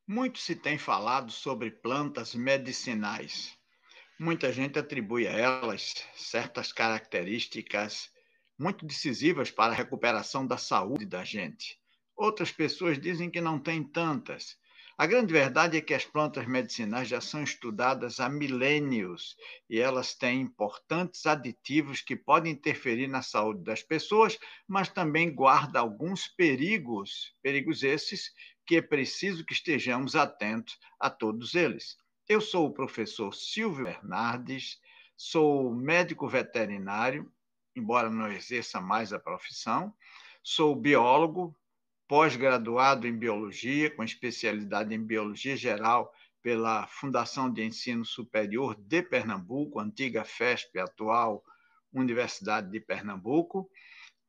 Muito se tem falado sobre plantas medicinais. Muita gente atribui a elas certas características muito decisivas para a recuperação da saúde da gente. Outras pessoas dizem que não tem tantas. A grande verdade é que as plantas medicinais já são estudadas há milênios e elas têm importantes aditivos que podem interferir na saúde das pessoas, mas também guardam alguns perigos esses que é preciso que estejamos atentos a todos eles. Eu sou o professor Silvio Bernardes, sou médico veterinário, embora não exerça mais a profissão, sou biólogo, pós-graduado em biologia, com especialidade em biologia geral pela Fundação de Ensino Superior de Pernambuco, antiga FESP, atual Universidade de Pernambuco.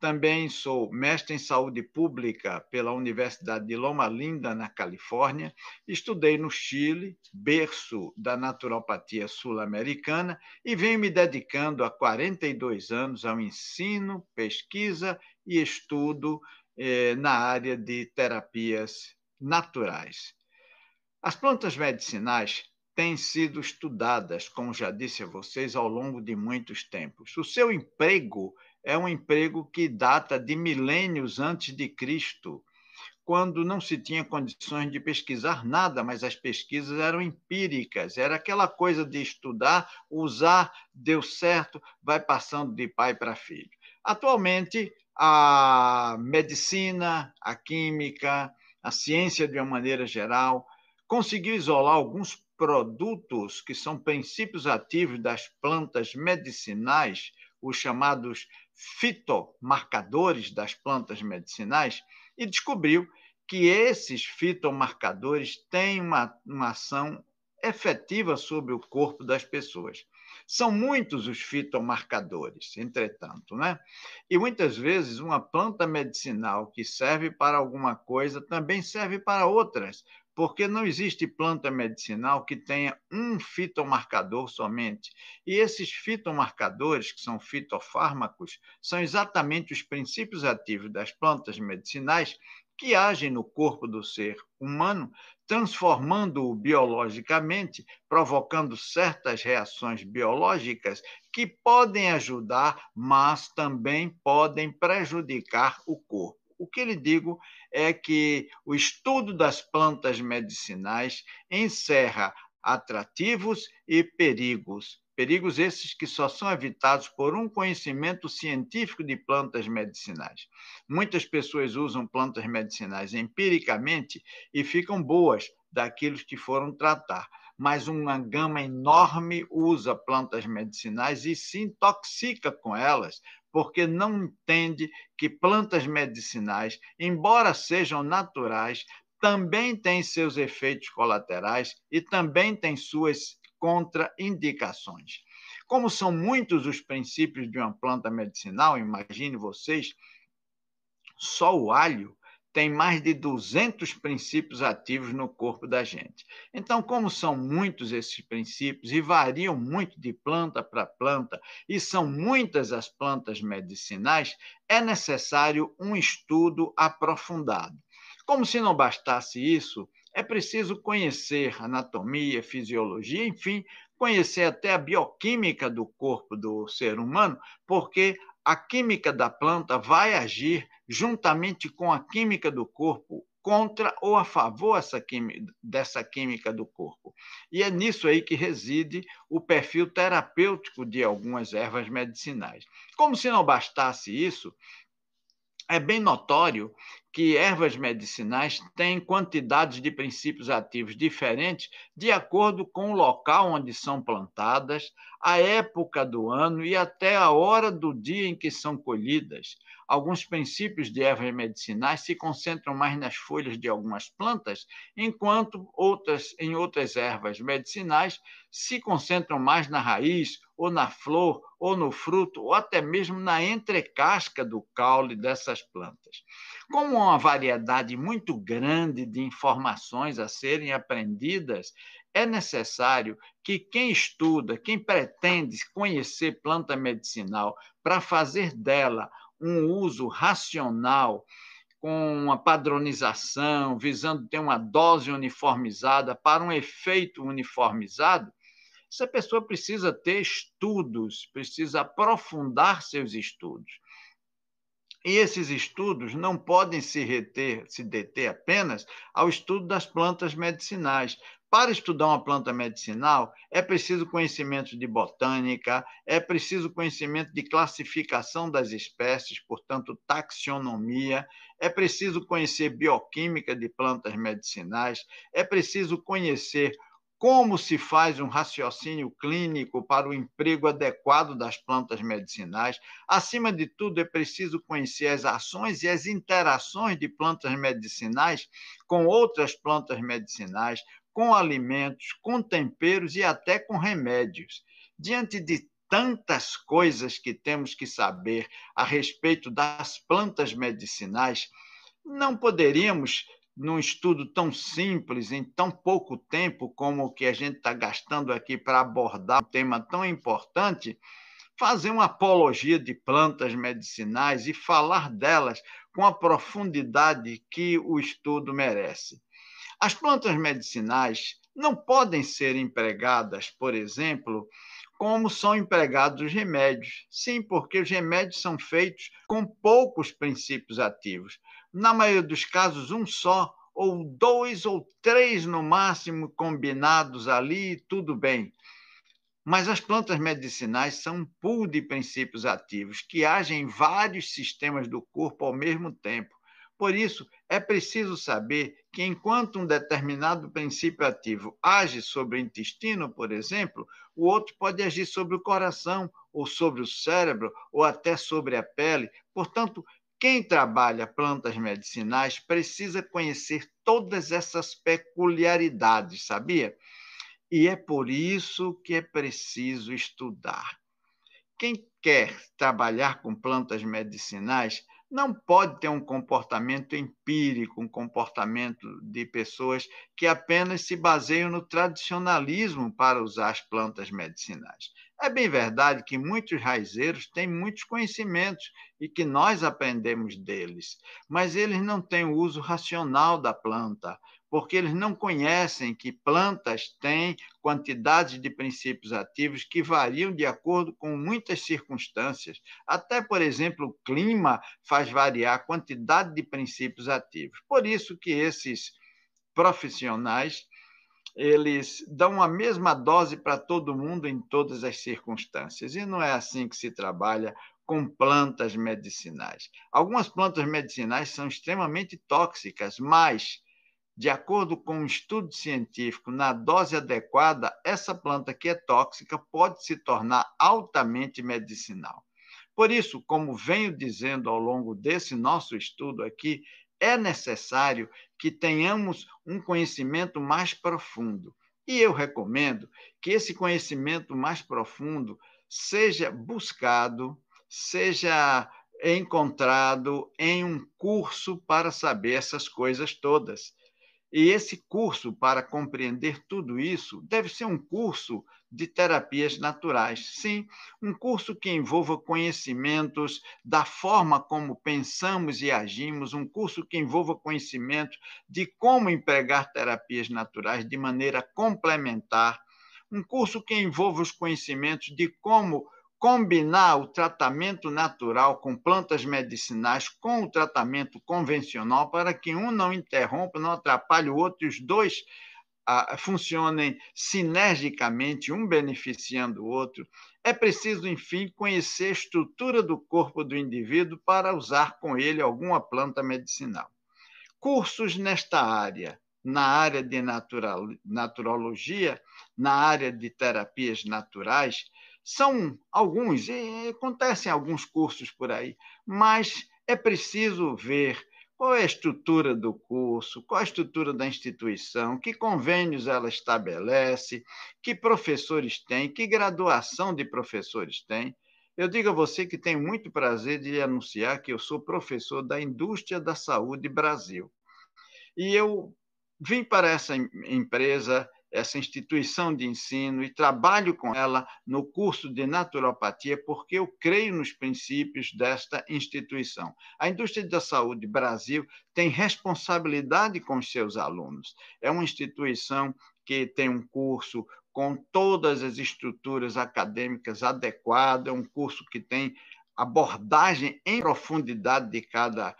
Também sou mestre em saúde pública pela Universidade de Loma Linda, na Califórnia. Estudei no Chile, berço da naturopatia sul-americana, e venho me dedicando há 42 anos ao ensino, pesquisa e estudo na área de terapias naturais. As plantas medicinais têm sido estudadas, como já disse a vocês, ao longo de muitos tempos. O seu emprego é um emprego que data de milênios antes de Cristo, quando não se tinha condições de pesquisar nada, mas as pesquisas eram empíricas, era aquela coisa de estudar, usar, deu certo, vai passando de pai para filho. Atualmente, a medicina, a química, a ciência de uma maneira geral, conseguiu isolar alguns produtos que são princípios ativos das plantas medicinais, os chamados fitomarcadores das plantas medicinais, e descobriu que esses fitomarcadores têm uma ação efetiva sobre o corpo das pessoas. São muitos os fitomarcadores, entretanto, né? E muitas vezes uma planta medicinal que serve para alguma coisa também serve para outras, porque não existe planta medicinal que tenha um fitomarcador somente. E esses fitomarcadores, que são fitofármacos, são exatamente os princípios ativos das plantas medicinais que agem no corpo do ser humano, transformando-o biologicamente, provocando certas reações biológicas que podem ajudar, mas também podem prejudicar o corpo. O que lhe digo é que o estudo das plantas medicinais encerra atrativos e perigos. Perigos esses que só são evitados por um conhecimento científico de plantas medicinais. Muitas pessoas usam plantas medicinais empiricamente e ficam boas daquilo que foram tratar, mas uma gama enorme usa plantas medicinais e se intoxica com elas, porque não entende que plantas medicinais, embora sejam naturais, também têm seus efeitos colaterais e também têm suas contraindicações. Como são muitos os princípios de uma planta medicinal, imagine vocês, só o alho tem mais de 200 princípios ativos no corpo da gente. Então, como são muitos esses princípios e variam muito de planta para planta, e são muitas as plantas medicinais, é necessário um estudo aprofundado. Como se não bastasse isso, é preciso conhecer anatomia, fisiologia, enfim, conhecer até a bioquímica do corpo do ser humano, porque a química da planta vai agir juntamente com a química do corpo contra ou a favor dessa química do corpo. E é nisso aí que reside o perfil terapêutico de algumas ervas medicinais. Como se não bastasse isso, é bem notório que ervas medicinais têm quantidades de princípios ativos diferentes de acordo com o local onde são plantadas, a época do ano e até a hora do dia em que são colhidas. Alguns princípios de ervas medicinais se concentram mais nas folhas de algumas plantas, enquanto em outras ervas medicinais se concentram mais na raiz, ou na flor, ou no fruto, ou até mesmo na entrecasca do caule dessas plantas. Como há uma variedade muito grande de informações a serem aprendidas, é necessário que quem estuda, quem pretende conhecer planta medicinal para fazer dela um uso racional, com uma padronização, visando ter uma dose uniformizada para um efeito uniformizado, essa pessoa precisa ter estudos, precisa aprofundar seus estudos. E esses estudos não podem se deter apenas ao estudo das plantas medicinais. Para estudar uma planta medicinal, é preciso conhecimento de botânica, é preciso conhecimento de classificação das espécies, portanto, taxonomia, é preciso conhecer bioquímica de plantas medicinais, é preciso conhecer como se faz um raciocínio clínico para o emprego adequado das plantas medicinais. Acima de tudo, é preciso conhecer as ações e as interações de plantas medicinais com outras plantas medicinais, com alimentos, com temperos e até com remédios. Diante de tantas coisas que temos que saber a respeito das plantas medicinais, não poderíamos, num estudo tão simples, em tão pouco tempo como o que a gente está gastando aqui para abordar um tema tão importante, fazer uma apologia de plantas medicinais e falar delas com a profundidade que o estudo merece. As plantas medicinais não podem ser empregadas, por exemplo, como são empregados os remédios. Sim, porque os remédios são feitos com poucos princípios ativos. Na maioria dos casos, um só, ou dois ou três no máximo combinados ali, tudo bem. Mas as plantas medicinais são um pool de princípios ativos que agem em vários sistemas do corpo ao mesmo tempo. Por isso, é preciso saber que, enquanto um determinado princípio ativo age sobre o intestino, por exemplo, o outro pode agir sobre o coração, ou sobre o cérebro, ou até sobre a pele. Portanto, quem trabalha plantas medicinais precisa conhecer todas essas peculiaridades, sabia? E é por isso que é preciso estudar. Quem quer trabalhar com plantas medicinais não pode ter um comportamento empírico, um comportamento de pessoas que apenas se baseiam no tradicionalismo para usar as plantas medicinais. É bem verdade que muitos raizeiros têm muitos conhecimentos e que nós aprendemos deles, mas eles não têm o uso racional da planta, porque eles não conhecem que plantas têm quantidades de princípios ativos que variam de acordo com muitas circunstâncias. Até, por exemplo, o clima faz variar a quantidade de princípios ativos. Por isso que esses profissionais, eles dão a mesma dose para todo mundo em todas as circunstâncias. E não é assim que se trabalha com plantas medicinais. Algumas plantas medicinais são extremamente tóxicas, mas de acordo com um estudo científico, na dose adequada, essa planta que é tóxica pode se tornar altamente medicinal. Por isso, como venho dizendo ao longo desse nosso estudo aqui, é necessário que tenhamos um conhecimento mais profundo. E eu recomendo que esse conhecimento mais profundo seja buscado, seja encontrado em um curso para saber essas coisas todas. E esse curso, para compreender tudo isso, deve ser um curso de terapias naturais. Sim, um curso que envolva conhecimentos da forma como pensamos e agimos, um curso que envolva conhecimentos de como empregar terapias naturais de maneira complementar, um curso que envolva os conhecimentos de como combinar o tratamento natural com plantas medicinais com o tratamento convencional para que um não interrompa, não atrapalhe o outro e os dois funcionem sinergicamente, um beneficiando o outro. É preciso, enfim, conhecer a estrutura do corpo do indivíduo para usar com ele alguma planta medicinal. Cursos nesta área, na área de naturologia, na área de terapias naturais, são alguns, e acontecem alguns cursos por aí, mas é preciso ver qual é a estrutura do curso, qual é a estrutura da instituição, que convênios ela estabelece, que professores tem, que graduação de professores tem. Eu digo a você que tenho muito prazer de anunciar que eu sou professor da Indústria da Saúde Brasil. E eu vim para essa empresa essa instituição de ensino e trabalho com ela no curso de naturopatia, porque eu creio nos princípios desta instituição. A indústria da saúde Brasil tem responsabilidade com os seus alunos. É uma instituição que tem um curso com todas as estruturas acadêmicas adequadas, um curso que tem abordagem em profundidade de cada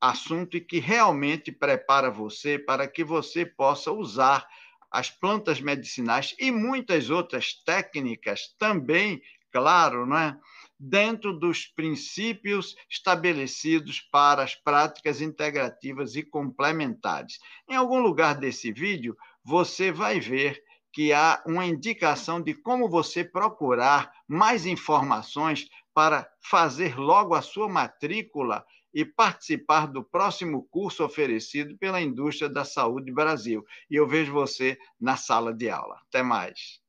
assunto e que realmente prepara você para que você possa usar as plantas medicinais e muitas outras técnicas também, claro, não é? Dentro dos princípios estabelecidos para as práticas integrativas e complementares. Em algum lugar desse vídeo, você vai ver que há uma indicação de como você procurar mais informações para fazer logo a sua matrícula e participar do próximo curso oferecido pela Indústria da Saúde Brasil. E eu vejo você na sala de aula. Até mais.